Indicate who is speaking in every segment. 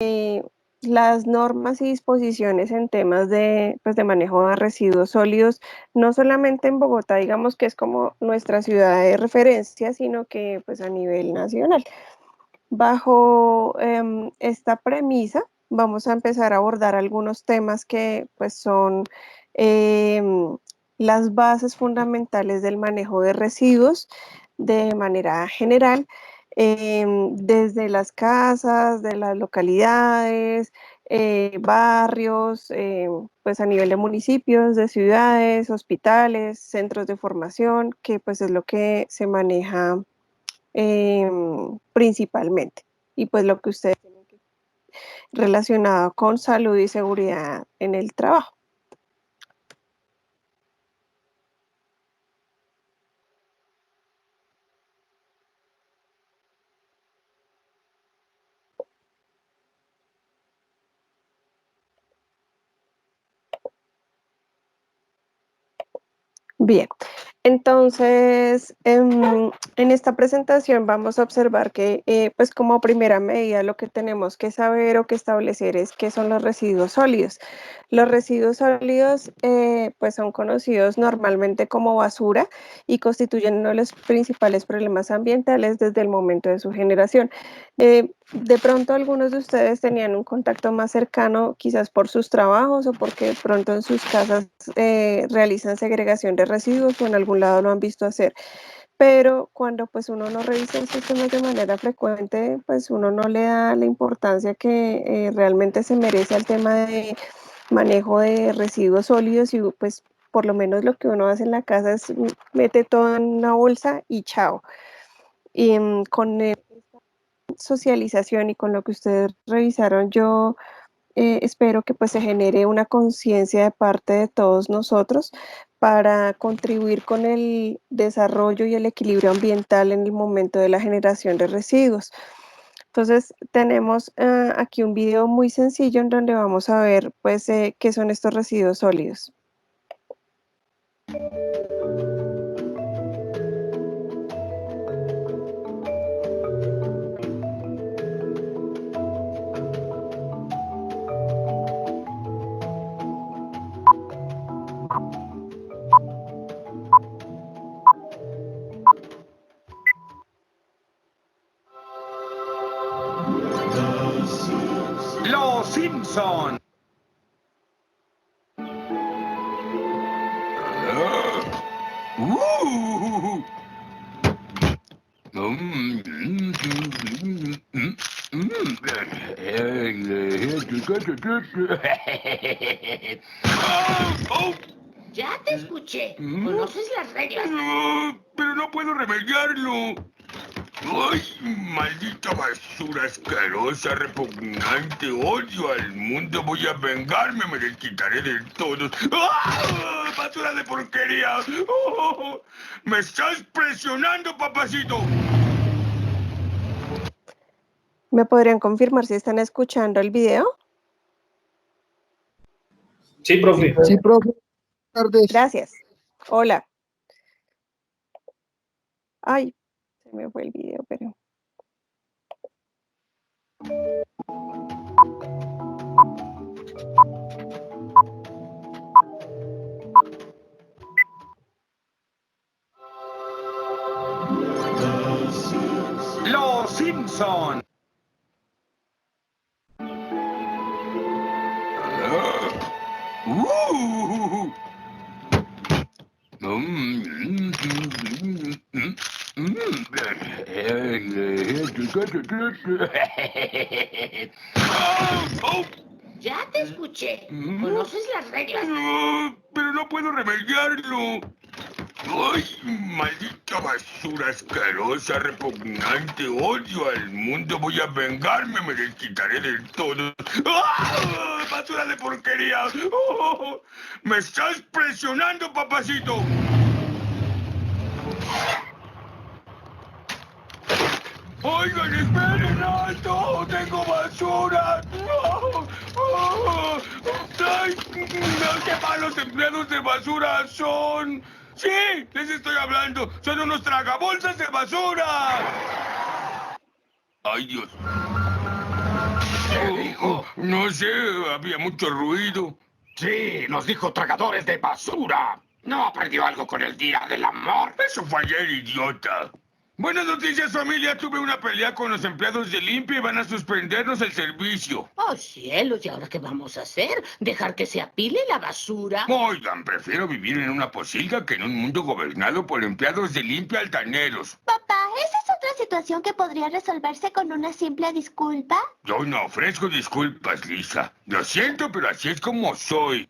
Speaker 1: eh, las normas y disposiciones en temas de, pues, de manejo de residuos sólidos, no solamente en Bogotá, digamos que es como nuestra ciudad de referencia, sino que pues a nivel nacional. Bajo esta premisa, vamos a empezar a abordar algunos temas que pues son las bases fundamentales del manejo de residuos de manera general, desde las casas, de las localidades, barrios, pues a nivel de municipios, de ciudades, hospitales, centros de formación, que pues es lo que se maneja principalmente. Y pues lo que ustedes tienen que relacionado con salud y seguridad en el trabajo. Bien, entonces en esta presentación vamos a observar que pues como primera medida lo que tenemos que saber o que establecer es qué son los residuos sólidos. Los residuos sólidos pues son conocidos normalmente como basura y constituyen uno de los principales problemas ambientales desde el momento de su generación. De pronto algunos de ustedes tenían un contacto más cercano, quizás por sus trabajos o porque de pronto en sus casas realizan segregación de residuos o en algún lado lo han visto hacer. Pero cuando pues uno no revisa estos temas de manera frecuente, pues uno no le da la importancia que realmente se merece al tema de manejo de residuos sólidos y pues por lo menos lo que uno hace en la casa es mete todo en una bolsa y chao. Y con socialización y con lo que ustedes revisaron, yo espero que pues se genere una conciencia de parte de todos nosotros para contribuir con el desarrollo y el equilibrio ambiental en el momento de la generación de residuos. Entonces tenemos aquí un video muy sencillo en donde vamos a ver pues qué son estos residuos sólidos.
Speaker 2: Los Simpson.
Speaker 3: Ya te escuché. ¿Conoces las reglas?
Speaker 2: Pero no puedo remediarlo. ¡Ay, maldita basura asquerosa, repugnante! ¡Odio al mundo! ¡Voy a vengarme! ¡Me desquitaré de todos! ¡Ah! ¡Basura de porquería! ¡Oh! ¡Me estás presionando, papacito!
Speaker 1: ¿Me podrían confirmar si están escuchando el video?
Speaker 4: Sí, profe.
Speaker 5: Sí, profe. Buenas tardes.
Speaker 1: Gracias. Hola. Ay, se me fue el video, pero...
Speaker 2: Los Simpson.
Speaker 3: Ya te escuché. ¿Conoces las reglas?
Speaker 2: Pero no puedo remediarlo. ¡Ay, maldita basura asquerosa, repugnante! ¡Odio al mundo! ¡Voy a vengarme! ¡Me desquitaré de todos! ¡Ah! ¡Basura de porquería! ¡Oh! ¡Me estás presionando, papacito! ¡Oigan, esperen! ¡Alto! ¡Tengo basura! ¡No! ¡Oh! ¡Ay! ¡No, qué malos empleados de basura son! ¡Sí! ¡Les estoy hablando! ¡Son unos tragabolsas de basura! ¡Ay, Dios! ¿Qué dijo? dijo? No sé, había mucho ruido.
Speaker 4: Sí, nos dijo tragadores de basura. ¿No aprendió algo con el Día del Amor?
Speaker 2: Eso fue ayer, idiota. Buenas noticias, familia. Tuve una pelea con los empleados de limpia y van a suspendernos el servicio.
Speaker 3: Oh, cielos, ¿y ahora qué vamos a hacer? ¿Dejar que se apile la basura?
Speaker 2: Oigan, prefiero vivir en una pocilga que en un mundo gobernado por empleados de limpia altaneros.
Speaker 6: Papá, ¿esa es otra situación que podría resolverse con una simple disculpa?
Speaker 2: Yo no ofrezco disculpas, Lisa. Lo siento, pero así es como soy.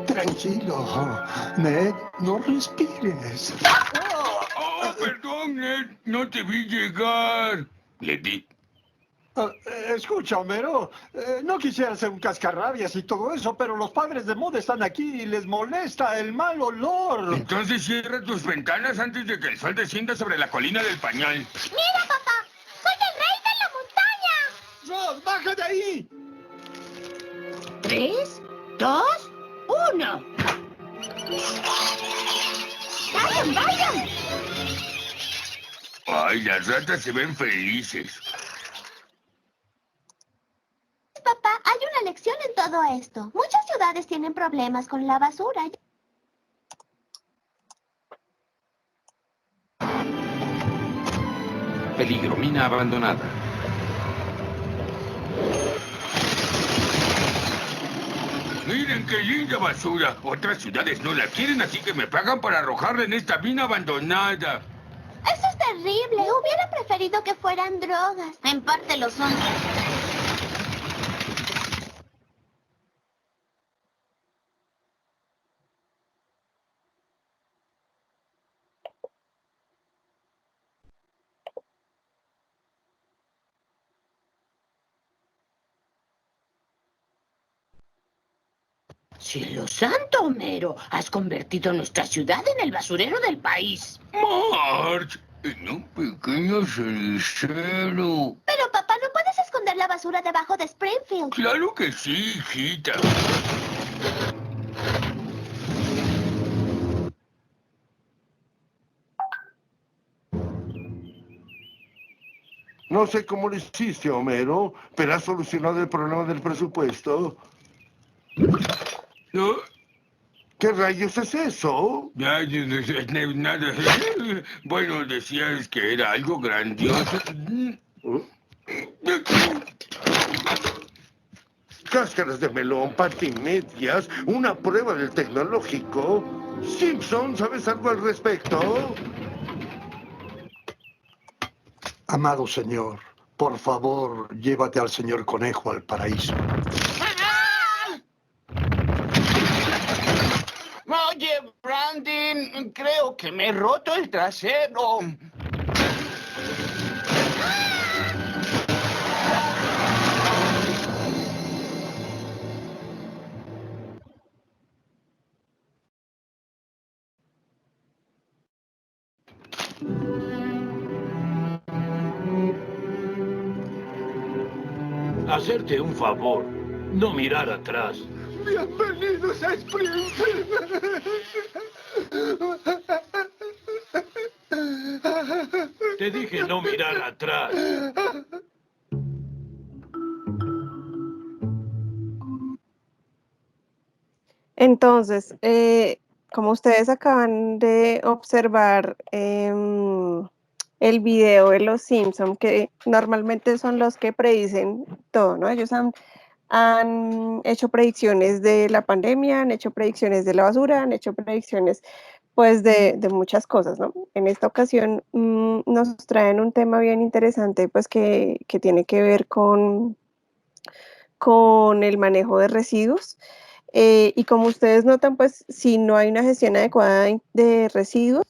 Speaker 5: Tranquilo, Ned, no respires.
Speaker 2: Oh, perdón, Ned. No te vi llegar. Le di.
Speaker 5: Escucha, Homero, no quisiera ser un cascarrabias y todo eso, pero los padres de moda están aquí y les molesta el mal olor.
Speaker 2: Entonces cierra tus ventanas antes de que el sol descienda sobre la colina del pañal.
Speaker 6: ¡Mira, papá! ¡Soy el rey de la montaña!
Speaker 5: ¡Ross, baja de ahí!
Speaker 3: 3, 2, 1.
Speaker 6: ¡Vayan, vayan!
Speaker 2: Ay, las ratas se ven felices.
Speaker 6: Papá, hay una lección en todo esto. Muchas ciudades tienen problemas con la basura.
Speaker 4: Peligro, mina abandonada.
Speaker 2: Miren qué linda basura. Otras ciudades no la quieren, así que me pagan para arrojarla en esta mina abandonada.
Speaker 6: Eso es terrible. Hubiera preferido que fueran drogas. En parte lo son.
Speaker 3: Cielo santo, Homero. Has convertido nuestra ciudad en el basurero del país.
Speaker 2: Marge, en un pequeño cenicero.
Speaker 6: Pero papá, no puedes esconder la basura debajo de Springfield.
Speaker 2: Claro que sí, hijita.
Speaker 7: No sé cómo lo hiciste, Homero, pero has solucionado el problema del presupuesto.
Speaker 2: ¿No?
Speaker 7: ¿Qué rayos es eso?
Speaker 2: Nada. Bueno, decías que era algo grandioso.
Speaker 7: Cáscaras de melón, patimedias, una prueba del tecnológico. Simpson, ¿sabes algo al respecto?
Speaker 5: Amado señor, por favor, llévate al señor Conejo al paraíso.
Speaker 4: Oye, Brandon, creo que me he roto el trasero.
Speaker 8: Hacerte un favor, no mirar atrás.
Speaker 5: Bienvenidos a Springfield.
Speaker 8: Te dije no mirar atrás.
Speaker 1: Entonces, como ustedes acaban de observar el video de los Simpson, que normalmente son los que predicen todo, ¿no? Ellos han hecho predicciones de la pandemia, han hecho predicciones de la basura, han hecho predicciones pues de muchas cosas, ¿no? En esta ocasión nos traen un tema bien interesante, pues que tiene que ver con el manejo de residuos. Y como ustedes notan, pues si no hay una gestión adecuada de residuos,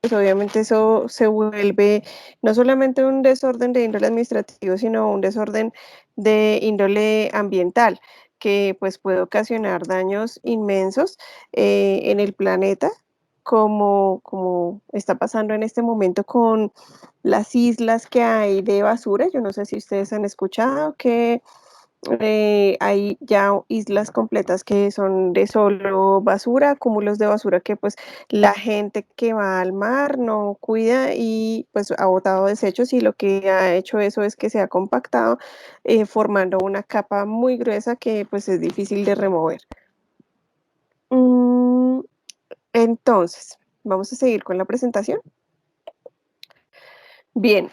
Speaker 1: pues obviamente eso se vuelve no solamente un desorden de índole administrativo, sino un desorden de índole ambiental, que pues puede ocasionar daños inmensos en el planeta, como está pasando en este momento con las islas que hay de basura. Yo no sé si ustedes han escuchado que Hay ya islas completas que son de solo basura, cúmulos de basura que pues la gente que va al mar no cuida y pues ha botado desechos y lo que ha hecho eso es que se ha compactado formando una capa muy gruesa que pues es difícil de remover. Mm, entonces, vamos a seguir con la presentación. Bien,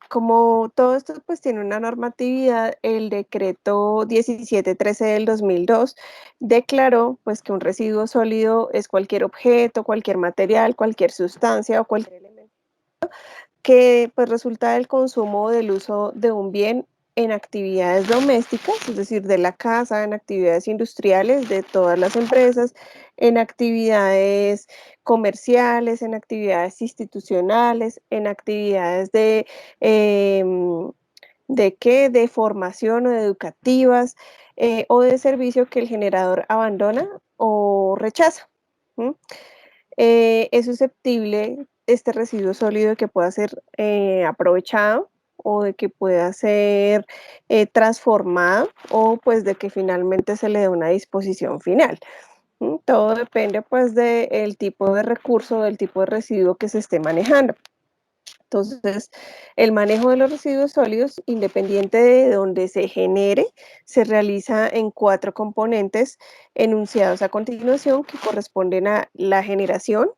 Speaker 1: como todo esto pues tiene una normatividad, el decreto 1713 del 2002 declaró pues que un residuo sólido es cualquier objeto, cualquier material, cualquier sustancia o cualquier elemento que pues resulta del consumo o del uso de un bien en actividades domésticas, es decir, de la casa, en actividades industriales de todas las empresas, en actividades comerciales, en actividades institucionales, en actividades ¿de qué? De formación o de educativas o de servicio que el generador abandona o rechaza. ¿M? Es susceptible este residuo sólido de que pueda ser aprovechado o de que pueda ser transformado o pues de que finalmente se le dé una disposición final. Todo depende pues del tipo de recurso, del tipo de residuo que se esté manejando. Entonces, el manejo de los residuos sólidos, independiente de donde se genere, se realiza en 4 componentes enunciados a continuación que corresponden a la generación,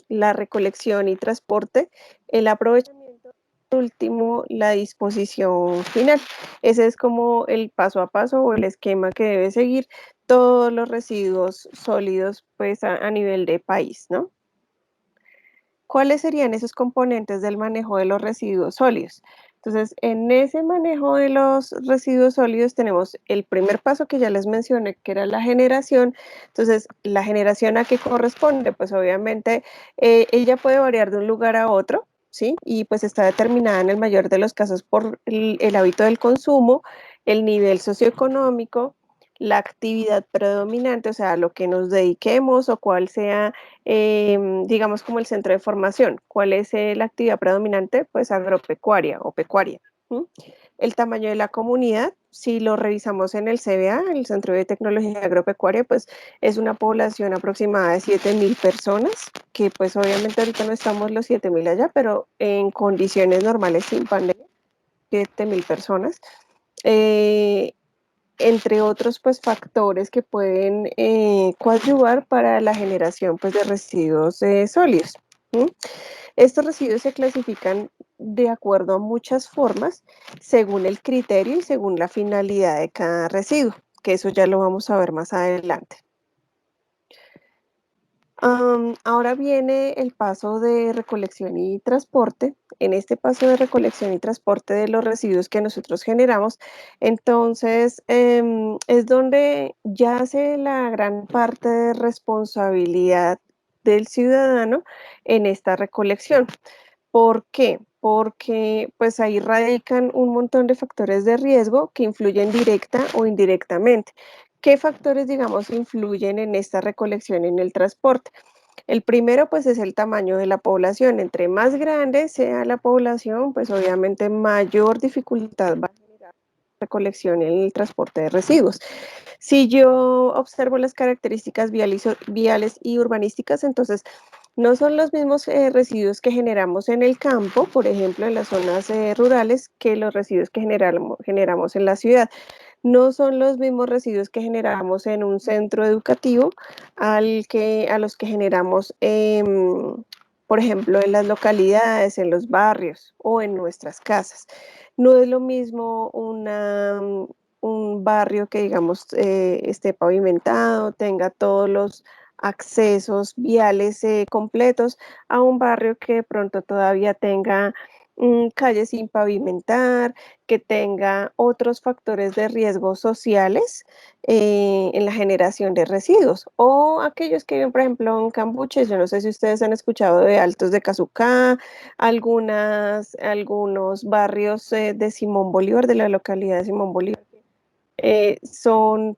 Speaker 1: la recolección y transporte, el aprovechamiento, y por último, la disposición final. Ese es como el paso a paso o el esquema que debe seguir todos los residuos sólidos pues a nivel de país, ¿no? ¿Cuáles serían esos componentes del manejo de los residuos sólidos? Entonces, en ese manejo de los residuos sólidos tenemos el primer paso que ya les mencioné, que era la generación. Entonces, ¿la generación a qué corresponde? Pues obviamente ella puede variar de un lugar a otro, ¿sí? Y pues está determinada en el mayor de los casos por el hábito del consumo, el nivel socioeconómico, la actividad predominante, o sea, lo que nos dediquemos o cuál sea digamos, como el centro de formación. ¿Cuál es la actividad predominante? Pues agropecuaria o pecuaria. ¿M? El tamaño de la comunidad, si lo revisamos en el CBA, el Centro de Tecnología Agropecuaria, pues es una población aproximada de 7.000 personas, que pues obviamente ahorita no estamos los 7.000 allá, pero en condiciones normales sin pandemia, 7.000 personas. Eh, entre otros pues factores que pueden coadyuvar para la generación pues de residuos sólidos. ¿M? Estos residuos se clasifican de acuerdo a muchas formas según el criterio y según la finalidad de cada residuo, que eso ya lo vamos a ver más adelante. Ahora viene el paso de recolección y transporte. En este paso de recolección y transporte de los residuos que nosotros generamos, entonces es donde yace la gran parte de responsabilidad del ciudadano en esta recolección. ¿Por qué? Porque pues ahí radican un montón de factores de riesgo que influyen directa o indirectamente. ¿Qué factores, digamos, influyen en esta recolección y en el transporte? El primero, pues, es el tamaño de la población. Entre más grande sea la población, pues, obviamente, mayor dificultad va a generar la recolección y el transporte de residuos. Si yo observo las características viales y urbanísticas, entonces no son los mismos residuos que generamos en el campo, por ejemplo, en las zonas rurales, que los residuos que generamos en la ciudad. No son los mismos residuos que generamos en un centro educativo a los que generamos, por ejemplo, en las localidades, en los barrios o en nuestras casas. No es lo mismo un barrio que, digamos, esté pavimentado, tenga todos los accesos viales completos, a un barrio que de pronto todavía tenga calles sin pavimentar, que tenga otros factores de riesgo sociales en la generación de residuos. O aquellos que viven, por ejemplo, en Cambuches, yo no sé si ustedes han escuchado de Altos de Cazucá, algunos barrios de Simón Bolívar, de la localidad de Simón Bolívar, son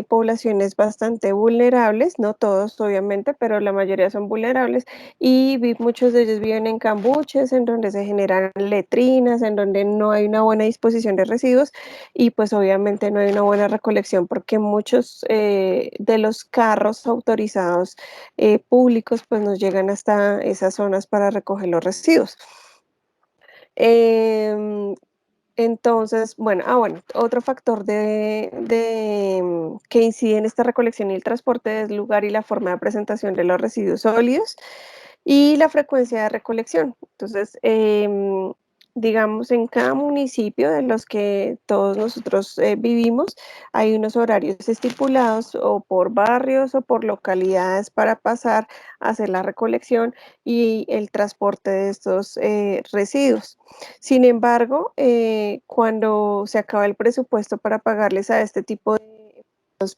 Speaker 1: poblaciones bastante vulnerables, no todos obviamente, pero la mayoría son vulnerables y muchos de ellos viven en cambuches, en donde se generan letrinas, en donde no hay una buena disposición de residuos y pues obviamente no hay una buena recolección porque muchos de los carros autorizados públicos pues nos llegan hasta esas zonas para recoger los residuos. Em, entonces, bueno, otro factor que incide en esta recolección y el transporte es el lugar y la forma de presentación de los residuos sólidos y la frecuencia de recolección. Entonces, digamos, en cada municipio de los que todos nosotros vivimos, hay unos horarios estipulados o por barrios o por localidades para pasar a hacer la recolección y el transporte de estos residuos. Sin embargo, cuando se acaba el presupuesto para pagarles a este tipo de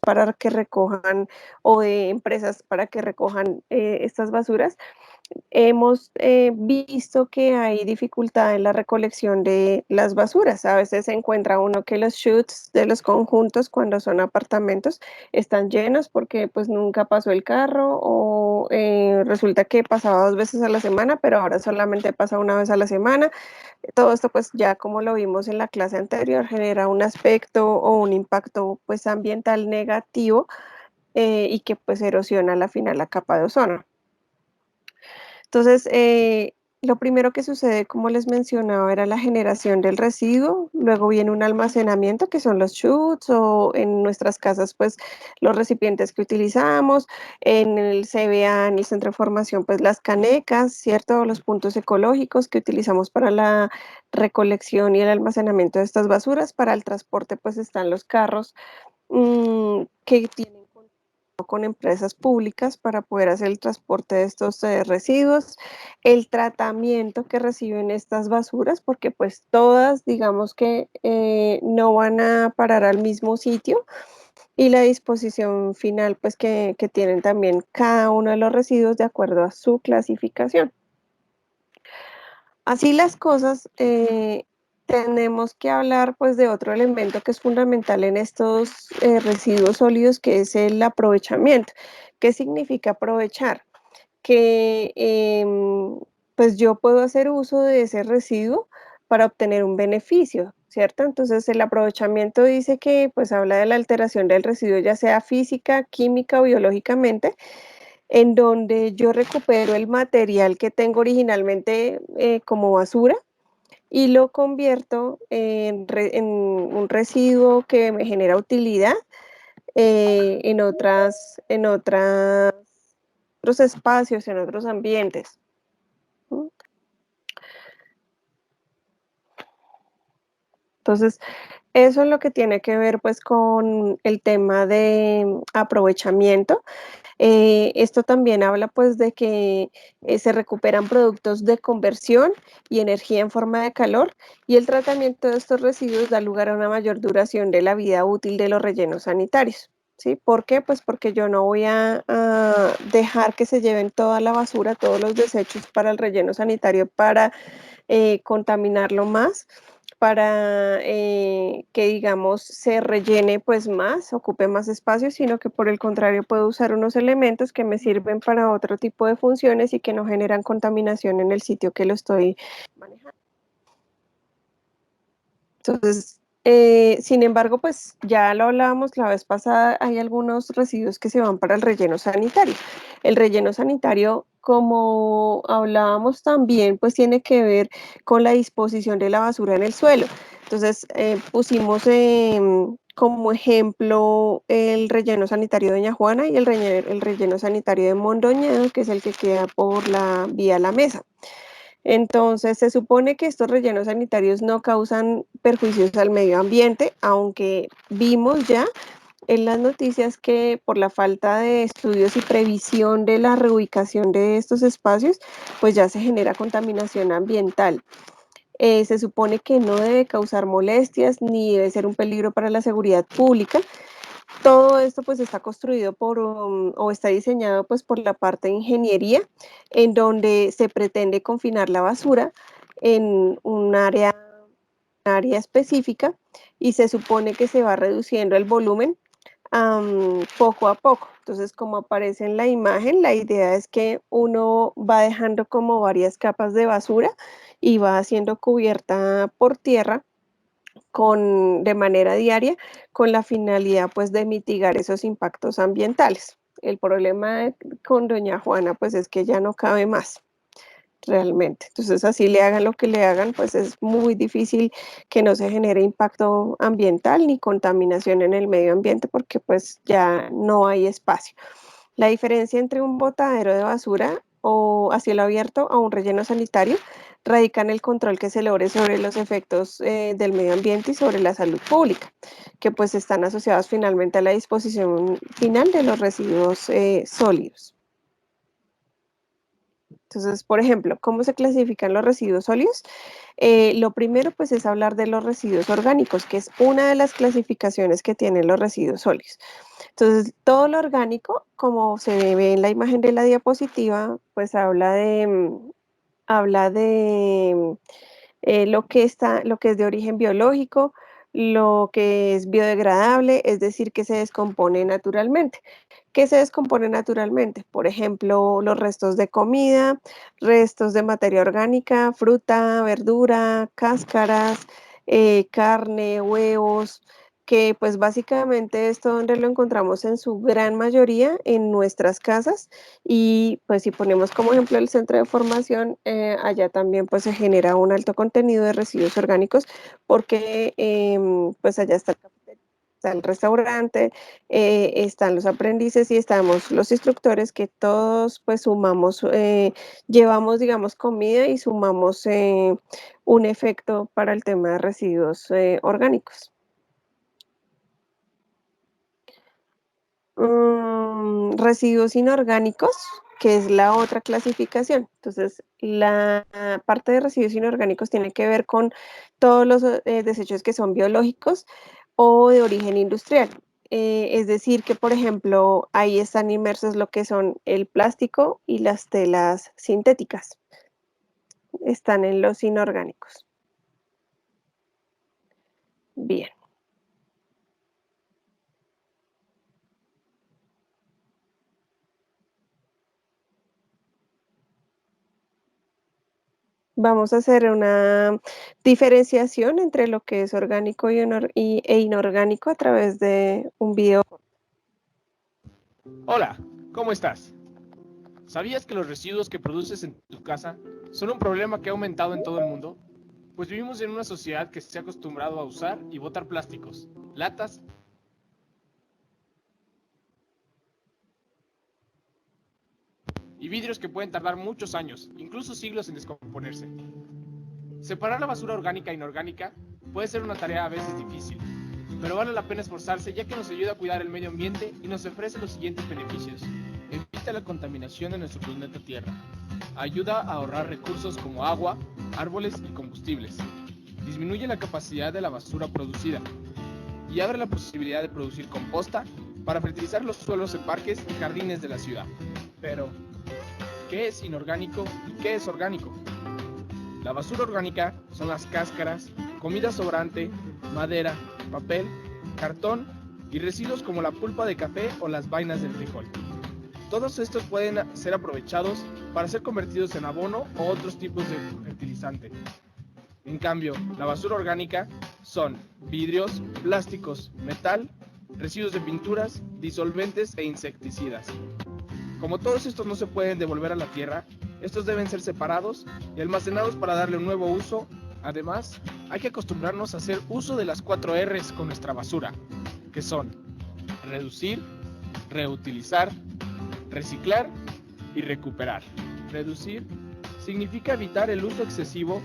Speaker 1: para que recojan o de empresas para que recojan estas basuras, hemos visto que hay dificultad en la recolección de las basuras. A veces se encuentra uno que los chutes de los conjuntos cuando son apartamentos están llenos porque pues nunca pasó el carro o resulta que pasaba 2 veces a la semana, pero ahora solamente pasa una vez a la semana. Todo esto pues ya como lo vimos en la clase anterior genera un aspecto o un impacto pues ambiental negativo y que pues erosiona a la final la capa de ozono. Entonces, lo primero que sucede, como les mencionaba, era la generación del residuo, luego viene un almacenamiento, que son los chutes, o en nuestras casas, pues, los recipientes que utilizamos, en el CBA, en el centro de formación, pues, las canecas, ¿cierto? Los puntos ecológicos que utilizamos para la recolección y el almacenamiento de estas basuras. Para el transporte, pues, están los carros, que tienen con empresas públicas para poder hacer el transporte de estos residuos, el tratamiento que reciben estas basuras, porque pues todas, digamos que no van a parar al mismo sitio y la disposición final pues que tienen también cada uno de los residuos de acuerdo a su clasificación. Así las cosas, tenemos que hablar pues de otro elemento que es fundamental en estos residuos sólidos, que es el aprovechamiento. ¿Qué significa aprovechar? Que pues yo puedo hacer uso de ese residuo para obtener un beneficio, ¿cierto? Entonces el aprovechamiento dice que pues habla de la alteración del residuo, ya sea física, química o biológicamente, en donde yo recupero el material que tengo originalmente como basura y lo convierto en un residuo que me genera utilidad en otros espacios, en otros ambientes. ¿Mm? Entonces, eso es lo que tiene que ver pues con el tema de aprovechamiento. Esto también habla pues de que se recuperan productos de conversión y energía en forma de calor y el tratamiento de estos residuos da lugar a una mayor duración de la vida útil de los rellenos sanitarios. ¿Sí? ¿Por qué? Pues porque yo no voy a dejar que se lleven toda la basura, todos los desechos para el relleno sanitario para contaminarlo más, para que, digamos, se rellene pues más, ocupe más espacio, sino que por el contrario puedo usar unos elementos que me sirven para otro tipo de funciones y que no generan contaminación en el sitio que lo estoy manejando. Entonces, sin embargo, pues ya lo hablábamos la vez pasada, hay algunos residuos que se van para el relleno sanitario. El relleno sanitario, como hablábamos también, pues tiene que ver con la disposición de la basura en el suelo. Entonces, pusimos como ejemplo el relleno sanitario de Doña Juana y el relleno sanitario de Mondoñedo, que es el que queda por la vía La Mesa. Entonces, se supone que estos rellenos sanitarios no causan perjuicios al medio ambiente, aunque vimos ya en las noticias que por la falta de estudios y previsión de la reubicación de estos espacios, pues ya se genera contaminación ambiental. Se supone que no debe causar molestias ni debe ser un peligro para la seguridad pública. Todo esto pues está construido o está diseñado pues por la parte de ingeniería, en donde se pretende confinar la basura en un área específica y se supone que se va reduciendo el volumen poco a poco. Entonces, como aparece en la imagen, la idea es que uno va dejando como varias capas de basura y va siendo cubierta por tierra de manera diaria con la finalidad pues de mitigar esos impactos ambientales. El problema con doña Juana pues es que ya no cabe más realmente. Entonces, así le hagan lo que le hagan, pues es muy difícil que no se genere impacto ambiental ni contaminación en el medio ambiente porque pues ya no hay espacio. La diferencia entre un botadero de basura o a cielo abierto o un relleno sanitario radica en el control que se logre sobre los efectos del medio ambiente y sobre la salud pública, que pues están asociados finalmente a la disposición final de los residuos sólidos. Entonces, por ejemplo, ¿cómo se clasifican los residuos sólidos? Lo primero, pues, es hablar de los residuos orgánicos, que es una de las clasificaciones que tienen los residuos sólidos. Entonces, todo lo orgánico, como se ve en la imagen de la diapositiva, pues habla de lo que es de origen biológico, lo que es biodegradable, es decir, que se descompone naturalmente. ¿Qué se descompone naturalmente? Por ejemplo, los restos de comida, restos de materia orgánica, fruta, verdura, cáscaras, carne, huevos, que pues básicamente esto donde lo encontramos en su gran mayoría en nuestras casas y pues si ponemos como ejemplo el centro de formación, allá también pues se genera un alto contenido de residuos orgánicos porque pues allá está el restaurante, están los aprendices y estamos los instructores que todos pues sumamos, llevamos digamos comida y sumamos un efecto para el tema de residuos orgánicos. Residuos inorgánicos, que es la otra clasificación. Entonces, la parte de residuos inorgánicos tiene que ver con todos los desechos que son biológicos o de origen industrial. Es decir, que por ejemplo, ahí están inmersos lo que son el plástico y las telas sintéticas. Están en los inorgánicos. Bien. Vamos a hacer una diferenciación entre lo que es orgánico e inorgánico a través de un video.
Speaker 9: Hola, ¿cómo estás? ¿Sabías que los residuos que produces en tu casa son un problema que ha aumentado en todo el mundo? Pues vivimos en una sociedad que se ha acostumbrado a usar y botar plásticos, latas y vidrios que pueden tardar muchos años, incluso siglos en descomponerse. Separar la basura orgánica e inorgánica puede ser una tarea a veces difícil, pero vale la pena esforzarse ya que nos ayuda a cuidar el medio ambiente y nos ofrece los siguientes beneficios. Evita la contaminación de nuestro planeta Tierra. Ayuda a ahorrar recursos como agua, árboles y combustibles. Disminuye la capacidad de la basura producida y abre la posibilidad de producir composta para fertilizar los suelos en parques y jardines de la ciudad. Pero, ¿qué es inorgánico y qué es orgánico? La basura orgánica son las cáscaras, comida sobrante, madera, papel, cartón y residuos como la pulpa de café o las vainas del frijol. Todos estos pueden ser aprovechados para ser convertidos en abono o otros tipos de fertilizante. En cambio, la basura orgánica son vidrios, plásticos, metal, residuos de pinturas, disolventes e insecticidas. Como todos estos no se pueden devolver a la tierra, estos deben ser separados y almacenados para darle un nuevo uso. Además, hay que acostumbrarnos a hacer uso de las 4 R's con nuestra basura, que son reducir, reutilizar, reciclar y recuperar. Reducir significa evitar el uso excesivo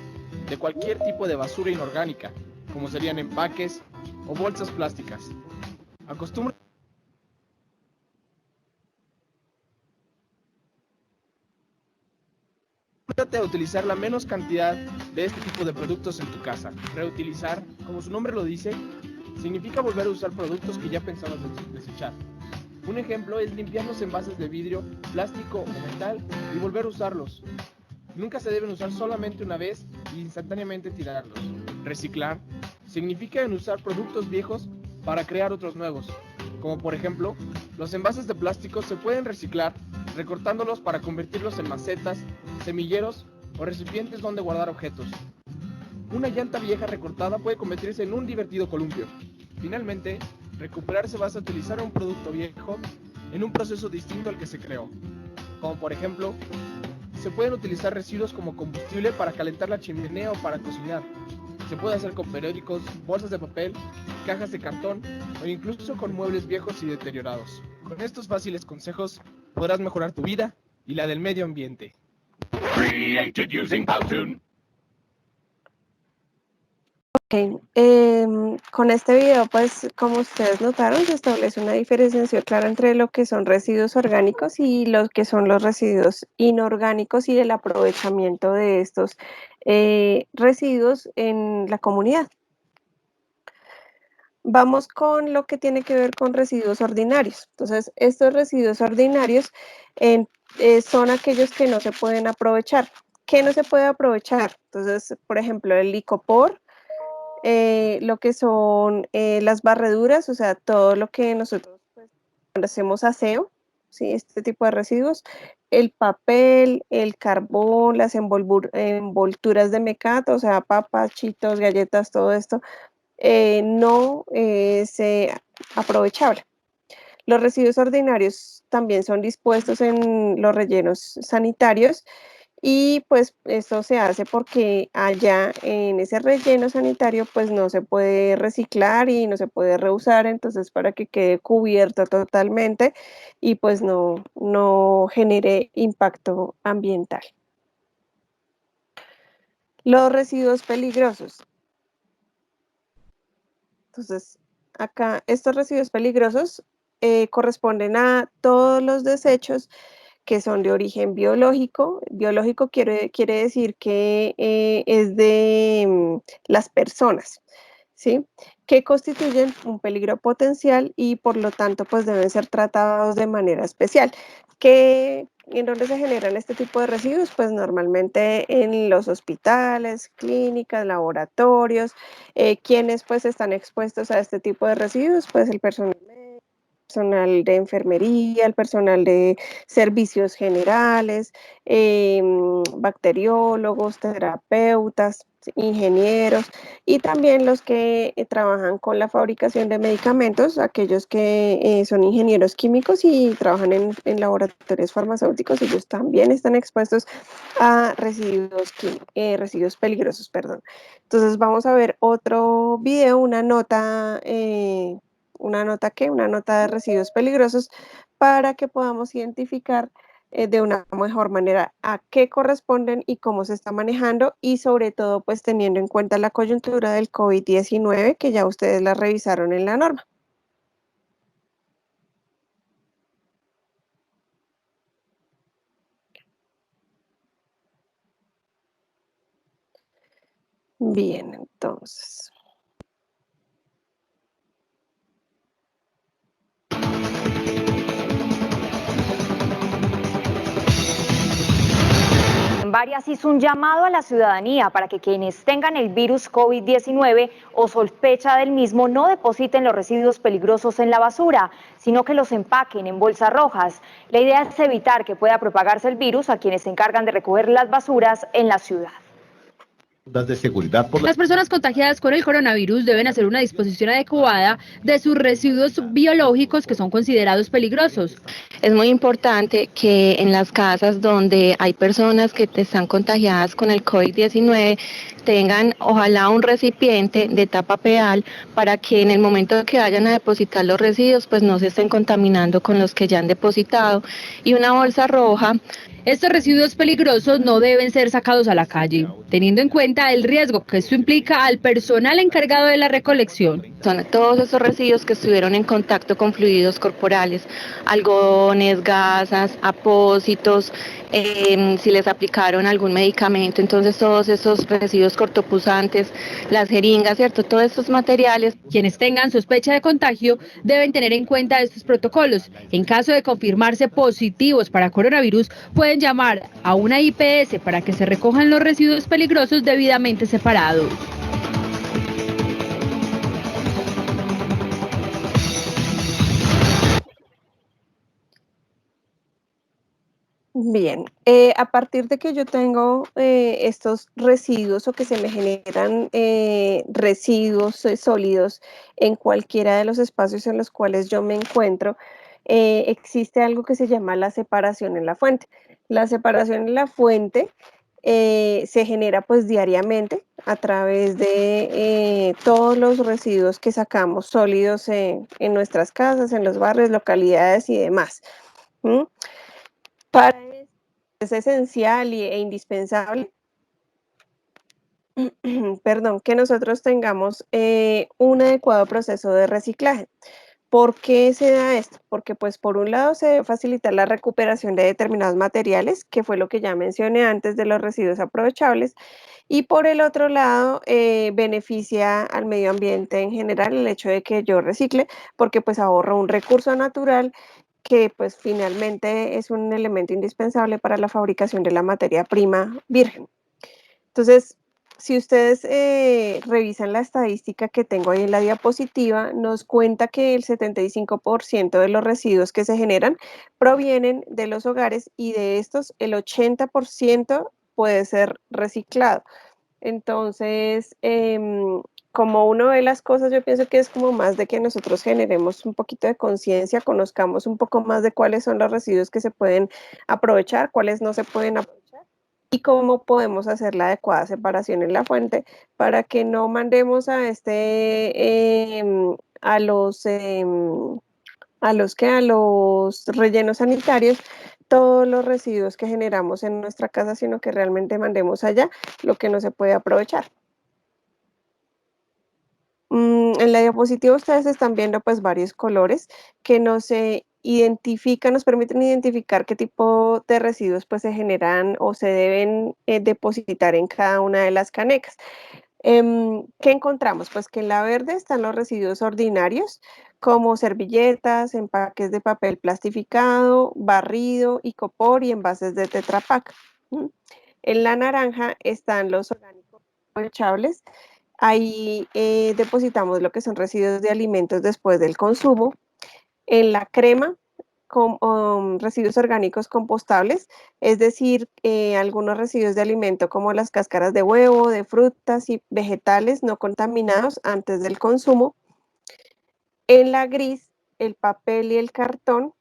Speaker 9: de cualquier tipo de basura inorgánica, como serían empaques o bolsas plásticas. Acostúmbrate a utilizar la menos cantidad de este tipo de productos en tu casa. Reutilizar, como su nombre lo dice, significa volver a usar productos que ya pensabas desechar. Un ejemplo es limpiar los envases de vidrio, plástico o metal y volver a usarlos. Nunca se deben usar solamente una vez y instantáneamente tirarlos. Reciclar significa en usar productos viejos para crear otros nuevos. como por ejemplo, los envases de plástico se pueden reciclar recortándolos para convertirlos en macetas, semilleros o recipientes donde guardar objetos. Una llanta vieja recortada puede convertirse en un divertido columpio. Finalmente, recuperarse basa a utilizar un producto viejo en un proceso distinto al que se creó, como por ejemplo, se pueden utilizar residuos como combustible para calentar la chimenea o para cocinar. Se puede hacer con periódicos, bolsas de papel, cajas de cartón o incluso con muebles viejos y deteriorados. Con estos fáciles consejos podrás mejorar tu vida y la del medio ambiente.
Speaker 4: Created using Powtoon.
Speaker 1: Ok, con este video, pues como ustedes notaron, se establece una diferenciación clara entre lo que son residuos orgánicos y lo que son los residuos inorgánicos y el aprovechamiento de estos residuos en la comunidad. Vamos con lo que tiene que ver con residuos ordinarios. Entonces, estos residuos ordinarios son aquellos que no se pueden aprovechar. ¿Qué no se puede aprovechar? Entonces, por ejemplo, el licopor, lo que son las barreduras, o sea, todo lo que nosotros pues, cuando hacemos aseo, ¿sí? Este tipo de residuos, el papel, el carbón, las envolturas de mecato, o sea, papas, chitos, galletas, todo esto, no es aprovechable. Los residuos ordinarios también son dispuestos en los rellenos sanitarios y pues esto se hace porque allá en ese relleno sanitario pues no se puede reciclar y no se puede reusar, entonces para que quede cubierto totalmente y pues no genere impacto ambiental. Los residuos peligrosos. Entonces, acá estos residuos peligrosos corresponden a todos los desechos que son de origen biológico. Biológico quiere decir que es de las personas, ¿sí? Que constituyen un peligro potencial y por lo tanto pues deben ser tratados de manera especial. ¿En dónde se generan este tipo de residuos? Pues normalmente en los hospitales, clínicas, laboratorios. ¿Quiénes pues están expuestos a este tipo de residuos? Pues el personal de enfermería, el personal de servicios generales, bacteriólogos, terapeutas, ingenieros y también los que trabajan con la fabricación de medicamentos, aquellos que son ingenieros químicos y trabajan en laboratorios farmacéuticos, ellos también están expuestos a residuos peligrosos, perdón. Entonces vamos a ver otro video, una nota de residuos peligrosos para que podamos identificar de una mejor manera a qué corresponden y cómo se está manejando y sobre todo pues teniendo en cuenta la coyuntura del COVID-19 que ya ustedes la revisaron en la norma. Bien, entonces.
Speaker 10: Varias hizo un llamado a la ciudadanía para que quienes tengan el virus COVID-19 o sospecha del mismo no depositen los residuos peligrosos en la basura, sino que los empaquen en bolsas rojas. La idea es evitar que pueda propagarse el virus a quienes se encargan de recoger las basuras en la ciudad.
Speaker 11: De seguridad por
Speaker 12: Las personas contagiadas con el coronavirus deben hacer una disposición adecuada de sus residuos biológicos que son considerados peligrosos.
Speaker 13: Es muy importante que en las casas donde hay personas que están contagiadas con el COVID-19 tengan ojalá un recipiente de tapa pedal para que en el momento que vayan a depositar los residuos pues no se estén contaminando con los que ya han depositado y una bolsa roja.
Speaker 12: Estos residuos peligrosos no deben ser sacados a la calle, teniendo en cuenta el riesgo que esto implica al personal encargado de la recolección.
Speaker 13: Son todos esos residuos que estuvieron en contacto con fluidos corporales, algodones, gasas, apósitos, si les aplicaron algún medicamento, entonces todos esos residuos cortopulsantes, las jeringas, ¿cierto? Todos estos materiales.
Speaker 12: Quienes tengan sospecha de contagio deben tener en cuenta estos protocolos. En caso de confirmarse positivos para coronavirus, pueden llamar a una IPS para que se recojan los residuos peligrosos debidamente separados.
Speaker 1: Bien, a partir de que yo tengo estos residuos o que se me generan residuos sólidos en cualquiera de los espacios en los cuales yo me encuentro, existe algo que se llama la separación en la fuente. La separación en la fuente se genera pues diariamente a través de todos los residuos que sacamos sólidos en nuestras casas, en los barrios, localidades y demás. ¿Mm? Para eso es esencial e indispensable, perdón, que nosotros tengamos un adecuado proceso de reciclaje. ¿Por qué se da esto? Porque pues por un lado se debe facilitar la recuperación de determinados materiales, que fue lo que ya mencioné antes de los residuos aprovechables, y por el otro lado beneficia al medio ambiente en general el hecho de que yo recicle, porque pues ahorro un recurso natural que pues finalmente es un elemento indispensable para la fabricación de la materia prima virgen. Entonces, si ustedes revisan la estadística que tengo ahí en la diapositiva, nos cuenta que el 75% de los residuos que se generan provienen de los hogares y de estos el 80% puede ser reciclado. Entonces, como uno ve las cosas, yo pienso que es como más de que nosotros generemos un poquito de conciencia, conozcamos un poco más de cuáles son los residuos que se pueden aprovechar, cuáles no se pueden aprovechar y cómo podemos hacer la adecuada separación en la fuente para que no mandemos a a los rellenos sanitarios todos los residuos que generamos en nuestra casa, sino que realmente mandemos allá lo que no se puede aprovechar. En la diapositiva ustedes están viendo pues varios colores que nos identifican, nos permiten identificar qué tipo de residuos pues se generan o se deben depositar en cada una de las canecas. ¿Qué encontramos? Pues que en la verde están los residuos ordinarios, como servilletas, empaques de papel plastificado, barrido, icopor y envases de Tetra Pak. En la naranja están los orgánicos desechables. Ahí depositamos lo que son residuos de alimentos después del consumo. En la crema, residuos orgánicos compostables, es decir, algunos residuos de alimento como las cáscaras de huevo, de frutas y vegetales no contaminados antes del consumo. En la gris, el papel y el cartón.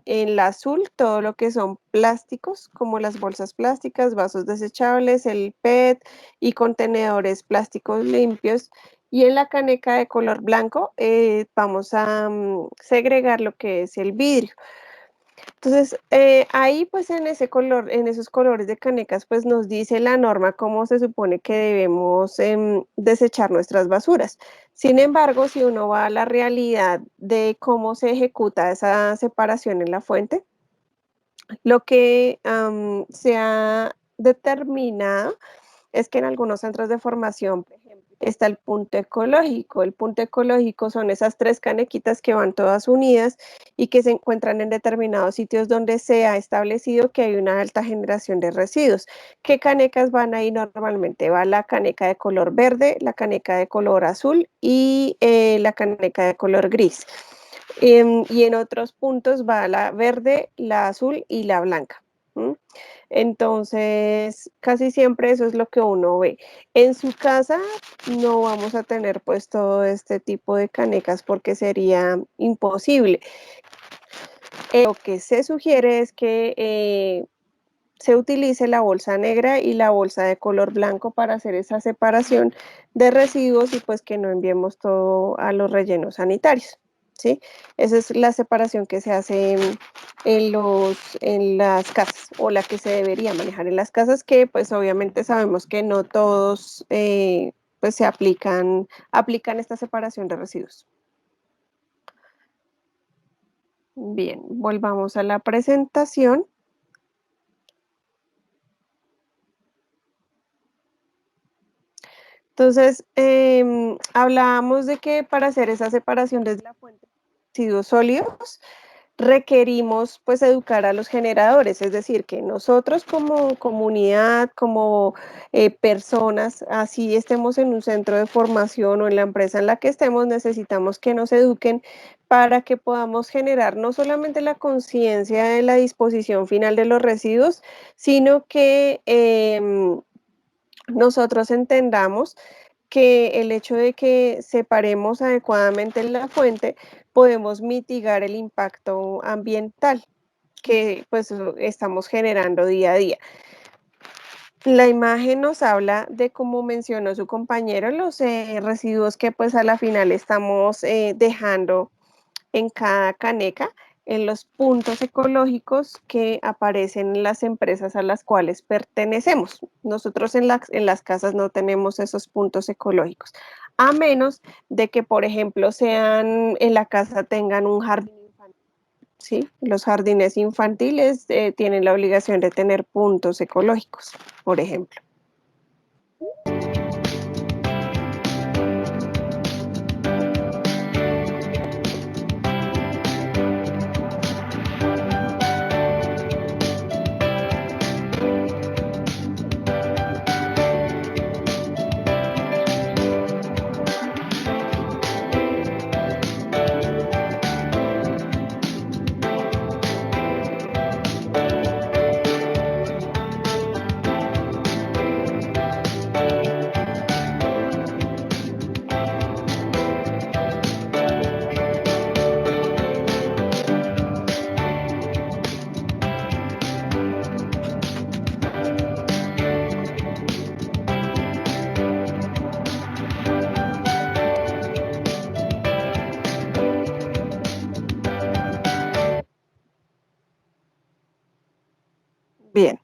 Speaker 1: En la azul, todo lo que son plásticos, como las bolsas plásticas, vasos desechables, el PET y contenedores plásticos limpios. Y en la caneca de color blanco vamos a segregar lo que es el vidrio. Entonces, ahí pues en ese color, en esos colores de canecas, pues nos dice la norma cómo se supone que debemos desechar nuestras basuras. Sin embargo, si uno va a la realidad de cómo se ejecuta esa separación en la fuente, lo que se ha determinado es que en algunos centros de formación, por ejemplo, está el punto ecológico. El punto ecológico son esas 3 canequitas que van todas unidas y que se encuentran en determinados sitios donde se ha establecido que hay una alta generación de residuos. ¿Qué canecas van ahí normalmente? Va la caneca de color verde, la caneca de color azul y la caneca de color gris. Y en otros puntos va la verde, la azul y la blanca. Entonces, casi siempre eso es lo que uno ve. En su casa no vamos a tener pues todo este tipo de canecas porque sería imposible. Lo que se sugiere es que se utilice la bolsa negra y la bolsa de color blanco para hacer esa separación de residuos y pues que no enviemos todo a los rellenos sanitarios. ¿Sí? Esa es la separación que se hace en las casas o la que se debería manejar en las casas, que pues obviamente sabemos que no todos pues se aplican esta separación de residuos. Bien, volvamos a la presentación. Entonces, hablábamos de que para hacer esa separación desde la fuente de residuos sólidos, requerimos pues educar a los generadores, es decir, que nosotros como comunidad, como personas, así estemos en un centro de formación o en la empresa en la que estemos, necesitamos que nos eduquen para que podamos generar no solamente la conciencia de la disposición final de los residuos, sino que nosotros entendamos que el hecho de que separemos adecuadamente la fuente, podemos mitigar el impacto ambiental que pues estamos generando día a día. La imagen nos habla de, como mencionó su compañero, los residuos que pues a la final estamos dejando en cada caneca, en los puntos ecológicos que aparecen en las empresas a las cuales pertenecemos. Nosotros en las casas no tenemos esos puntos ecológicos, a menos de que, por ejemplo, sean en la casa tengan un jardín infantil. Sí, los jardines infantiles tienen la obligación de tener puntos ecológicos, por ejemplo. Bien,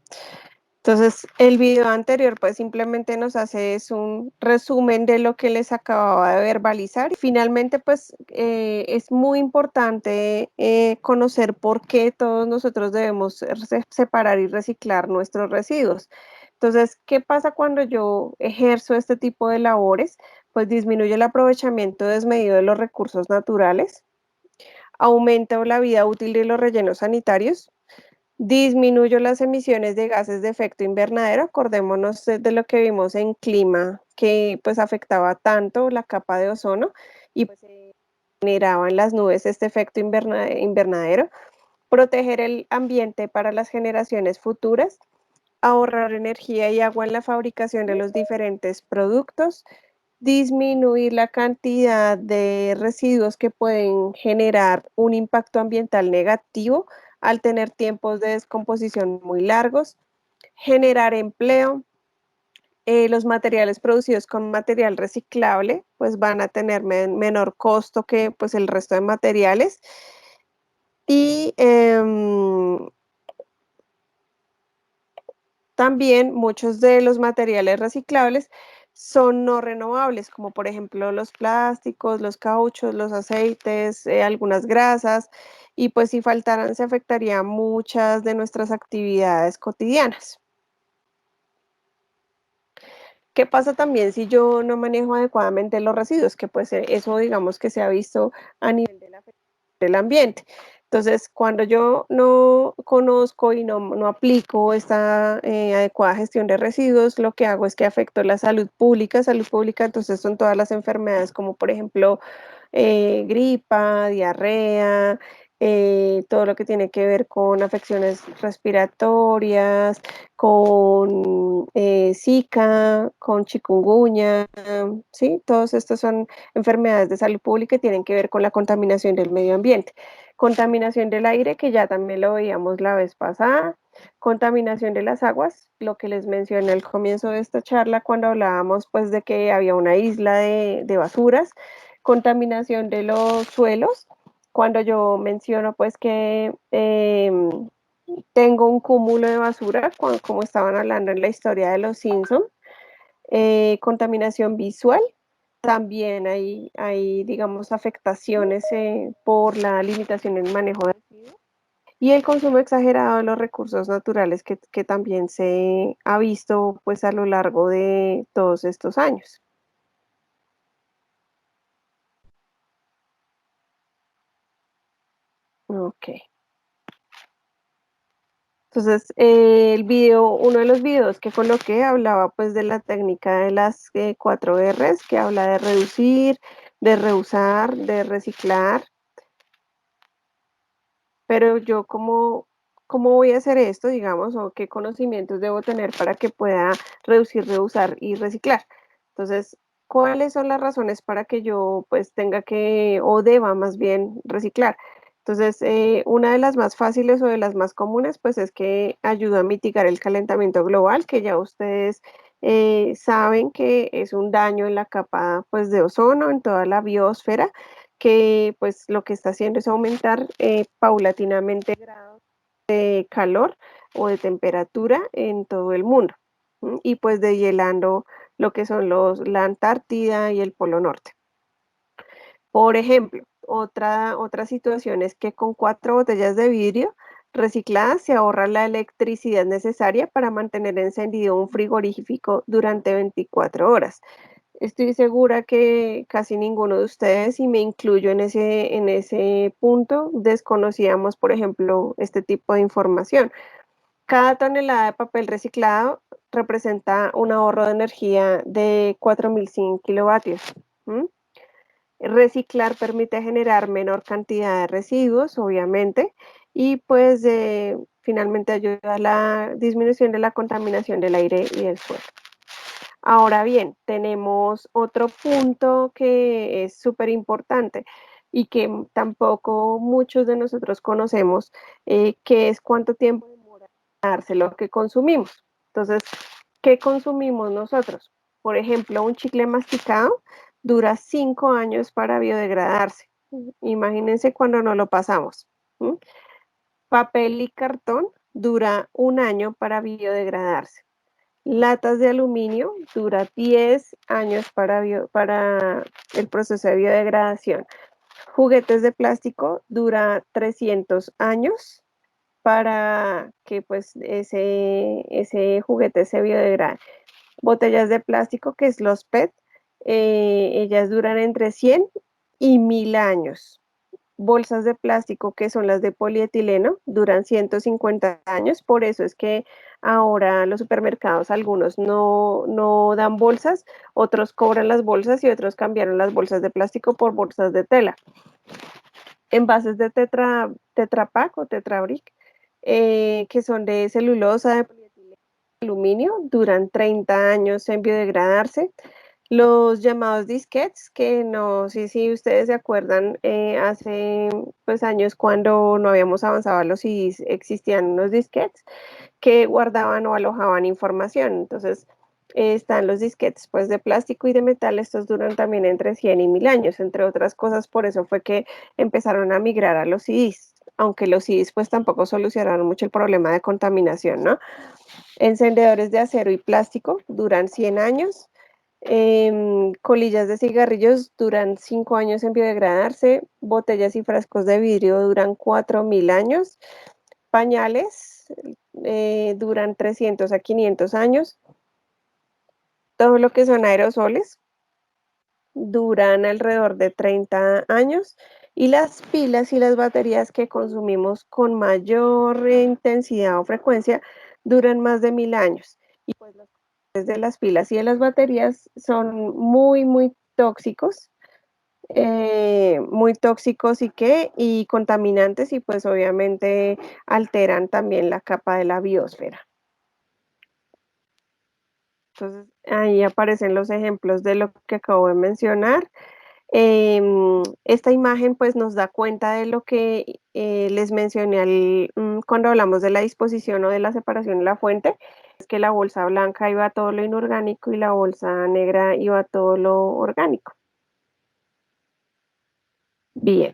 Speaker 1: entonces el video anterior pues simplemente nos hace es un resumen de lo que les acababa de verbalizar. Finalmente pues es muy importante conocer por qué todos nosotros debemos separar y reciclar nuestros residuos. Entonces, ¿qué pasa cuando yo ejerzo este tipo de labores? Pues disminuye el aprovechamiento desmedido de los recursos naturales, aumenta la vida útil de los rellenos sanitarios, disminuyó las emisiones de gases de efecto invernadero. Acordémonos de lo que vimos en clima, que pues afectaba tanto la capa de ozono y pues generaba en las nubes este efecto invernadero. Proteger el ambiente para las generaciones futuras, ahorrar energía y agua en la fabricación de los diferentes productos, disminuir la cantidad de residuos que pueden generar un impacto ambiental negativo al tener tiempos de descomposición muy largos, generar empleo. Los materiales producidos con material reciclable pues van a tener menor costo que pues el resto de materiales y también muchos de los materiales reciclables son no renovables, como por ejemplo los plásticos, los cauchos, los aceites, algunas grasas, y pues si faltaran se afectarían muchas de nuestras actividades cotidianas. ¿Qué pasa también si yo no manejo adecuadamente los residuos? Que pues eso digamos que se ha visto a nivel del ambiente. Entonces, cuando yo no conozco y no aplico esta adecuada gestión de residuos, lo que hago es que afecto la salud pública, entonces son todas las enfermedades como por ejemplo gripa, diarrea, todo lo que tiene que ver con afecciones respiratorias, con Zika, con chikungunya, ¿sí? Todos estos son enfermedades de salud pública y tienen que ver con la contaminación del medio ambiente. Contaminación del aire, que ya también lo veíamos la vez pasada. Contaminación de las aguas, lo que les mencioné al comienzo de esta charla cuando hablábamos pues de que había una isla de basuras. Contaminación de los suelos, cuando yo menciono pues que tengo un cúmulo de basura, como estaban hablando en la historia de los Simpson. Contaminación visual, también hay digamos, afectaciones por la limitación en el manejo de residuos y el consumo exagerado de los recursos naturales que también se ha visto pues a lo largo de todos estos años. Ok. Entonces, uno de los videos que coloqué hablaba pues de la técnica de las 4 Rs, que habla de reducir, de reusar, de reciclar. Pero yo, ¿cómo voy a hacer esto, digamos, o qué conocimientos debo tener para que pueda reducir, reusar y reciclar? Entonces, ¿cuáles son las razones para que yo pues tenga que, o deba más bien, reciclar? Entonces, una de las más fáciles o de las más comunes, pues es que ayuda a mitigar el calentamiento global, que ya ustedes saben que es un daño en la capa pues de ozono, en toda la biosfera, que pues lo que está haciendo es aumentar paulatinamente grados de calor o de temperatura en todo el mundo, ¿m? Y pues deshielando lo que son la Antártida y el Polo Norte. Por ejemplo, otra situación es que con 4 botellas de vidrio recicladas se ahorra la electricidad necesaria para mantener encendido un frigorífico durante 24 horas. Estoy segura que casi ninguno de ustedes, y me incluyo en ese punto, desconocíamos, por ejemplo, este tipo de información. Cada tonelada de papel reciclado representa un ahorro de energía de 4.100 kilovatios. ¿M? Reciclar permite generar menor cantidad de residuos, obviamente, y pues finalmente ayuda a la disminución de la contaminación del aire y del suelo. Ahora bien, tenemos otro punto que es súper importante y que tampoco muchos de nosotros conocemos, que es cuánto tiempo demora darse lo que consumimos. Entonces, ¿qué consumimos nosotros? Por ejemplo, un chicle masticado dura 5 años para biodegradarse. Imagínense cuando no lo pasamos. ¿M? Papel y cartón dura 1 año para biodegradarse. Latas de aluminio dura 10 años para el proceso de biodegradación. Juguetes de plástico dura 300 años para que pues ese juguete se biodegrade. Botellas de plástico, que es los PET, ellas duran entre 100 y 1000 años. Bolsas de plástico, que son las de polietileno, duran 150 años, por eso es que ahora los supermercados, algunos no dan bolsas, otros cobran las bolsas y otros cambiaron las bolsas de plástico por bolsas de tela. Envases de Tetra Pak o Tetra Brick, que son de celulosa, de polietileno, de aluminio, duran 30 años en biodegradarse. Los llamados disquetes, que no sé si ustedes se acuerdan, hace pues años cuando no habíamos avanzado a los CDs, existían unos disquetes que guardaban o alojaban información. Entonces, están los disquetes pues de plástico y de metal, estos duran también entre 100 y 1000 años, entre otras cosas, por eso fue que empezaron a migrar a los CDs, aunque los CDs pues tampoco solucionaron mucho el problema de contaminación, ¿no? Encendedores de acero y plástico duran 100 años. Colillas de cigarrillos duran 5 años en biodegradarse. Botellas y frascos de vidrio duran 4000 años. Pañales duran 300 a 500 años. Todo lo que son aerosoles duran alrededor de 30 años. Y las pilas y las baterías que consumimos con mayor intensidad o frecuencia duran más de 1000 años. Y pues los componentes de las pilas y de las baterías son muy tóxicos, y contaminantes, y pues obviamente alteran también la capa de la biosfera. Entonces, ahí aparecen los ejemplos de lo que acabo de mencionar. Esta imagen pues nos da cuenta de lo que les mencioné cuando hablamos de la disposición o de la separación de la fuente, es que la bolsa blanca iba a todo lo inorgánico y la bolsa negra iba a todo lo orgánico. Bien.